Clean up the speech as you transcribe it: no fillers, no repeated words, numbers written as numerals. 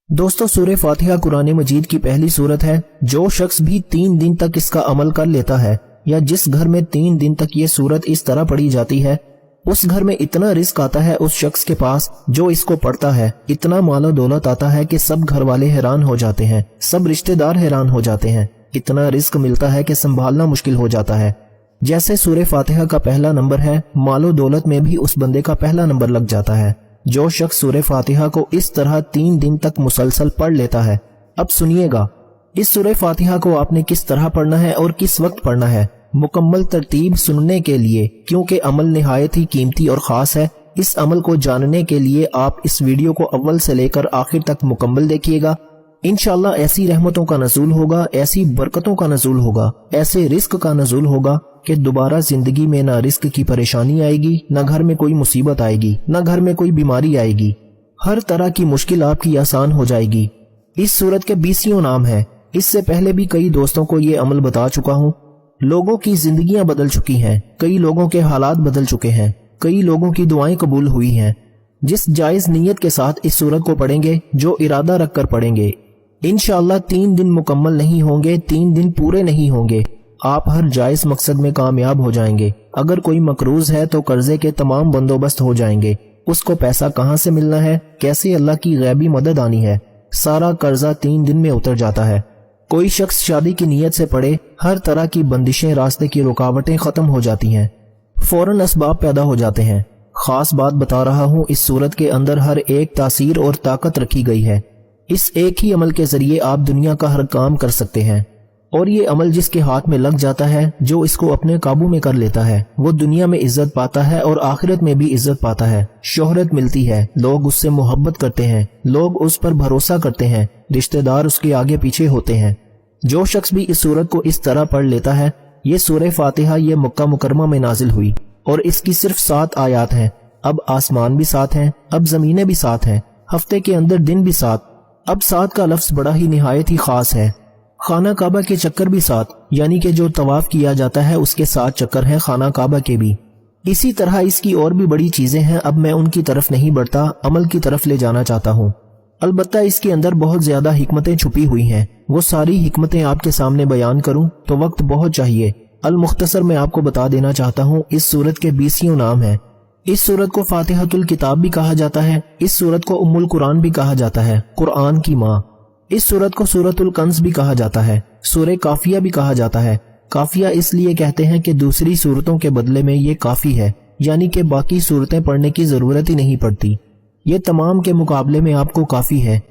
दोस्तों, सूरह फातिहा कुरान मजीद की पहली सूरत है। जो शख्स भी 3 दिन तक इसका अमल कर लेता है या जिस घर में 3 दिन तक ये सूरत इस तरह पढ़ी जाती है, उस घर में इतना रिस्क आता है उस शख्स के पास जो इसको पढ़ता है, इतना मालो दौलत आता है कि सब घर वाले हैरान हो जाते हैं, सब रिश्तेदार हैरान हो जाते हैं। इतना रिस्क मिलता है कि संभालना मुश्किल हो जाता है। जैसे सूरह फातिहा का पहला नंबर है, मालो दौलत में भी उस बंदे का पहला नंबर लग जाता है जो शख्स सूरह फातिहा को इस तरह 3 दिन तक मुसलसल पढ़ लेता है। अब सुनिएगा, इस सूरह फातिहा को आपने किस तरह पढ़ना है और किस वक्त पढ़ना है, मुकम्मल तरतीब सुनने के लिए, क्योंकि अमल निहायत ही कीमती और खास है। इस अमल को जानने के लिए आप इस वीडियो को अव्वल से लेकर आखिर तक मुकम्मल देखिएगा। इंशाअल्लाह ऐसी रहमतों का नज़ूल होगा, ऐसी बरकतों का नज़ूल होगा, ऐसे रिस्क का नज़ूल होगा कि दोबारा जिंदगी में ना रिस्क की परेशानी आएगी, ना घर में कोई मुसीबत आएगी, ना घर में कोई बीमारी आएगी। हर तरह की मुश्किल आपकी आसान हो जाएगी। इस सूरत के 20 नाम हैं। इससे पहले भी कई दोस्तों को ये अमल बता चुका हूँ। लोगों की जिंदगियां बदल चुकी हैं, कई लोगों के हालात बदल चुके हैं, कई लोगों की दुआएं कबूल हुई हैं। जिस जायज नीयत के साथ इस सूरत को पढ़ेंगे, जो इरादा रखकर पढ़ेंगे, इंशाअल्लाह 3 दिन मुकम्मल नहीं होंगे, 3 दिन पूरे नहीं होंगे, आप हर जायज मकसद में कामयाब हो जाएंगे। अगर कोई मकरूज है तो कर्जे के तमाम बंदोबस्त हो जाएंगे। उसको पैसा कहाँ से मिलना है, कैसे अल्लाह की गैबी मदद आनी है, सारा कर्जा 3 दिन में उतर जाता है। कोई शख्स शादी की नीयत से पढ़े, हर तरह की बंदिशें, रास्ते की रुकावटें खत्म हो जाती हैं, फौरन असबाब पैदा हो जाते हैं। खास बात बता रहा हूँ, इस सूरत के अंदर हर एक तासीर और ताकत रखी गई है। इस एक ही अमल के जरिए आप दुनिया का हर काम कर सकते हैं। और ये अमल जिसके हाथ में लग जाता है, जो इसको अपने काबू में कर लेता है, वो दुनिया में इज्जत पाता है और आखिरत में भी इज्जत पाता है। शोहरत मिलती है, लोग उससे मोहब्बत करते हैं, लोग उस पर भरोसा करते हैं, रिश्तेदार उसके आगे पीछे होते हैं। जो शख्स भी इस सूरत को इस तरह पढ़ लेता है, ये सूरह फातिहा ये मक्का मुकरमा में नाजिल हुई और इसकी सिर्फ 7 आयात हैं। अब आसमान भी 7 हैं, अब जमीनें भी 7 हैं, हफ्ते के अंदर दिन भी 7। अब 7 का लफ्ज बड़ा ही निहायत ही खास है। खाना काबा के चक्कर भी 7, यानी कि जो तवाफ किया जाता है उसके 7 चक्कर हैं खाना काबा के भी। इसी तरह इसकी और भी बड़ी चीजें हैं। अब मैं उनकी तरफ नहीं बढ़ता, अमल की तरफ ले जाना चाहता हूँ। अलबत्ता इसके अंदर बहुत ज्यादा हिकमतें छुपी हुई हैं। वो सारी हिकमतें आपके सामने बयान करूं तो वक्त बहुत चाहिए। अल मुख्तसर मैं आपको बता देना चाहता हूँ, इस सूरत के 20 नाम हैं। इस सूरत को फातिहतुल किताब भी कहा जाता है। इस सूरत को उम्मुल कुरान भी कहा जाता है, कुरान की माँ। इस सूरत को सूरतुल कंस भी कहा जाता है, सूरह काफिया भी कहा जाता है। काफिया इसलिए कहते हैं कि दूसरी सूरतों के बदले में ये काफी है, यानी कि बाकी सूरतें पढ़ने की जरूरत ही नहीं पड़ती। ये तमाम के मुकाबले में आपको काफी है।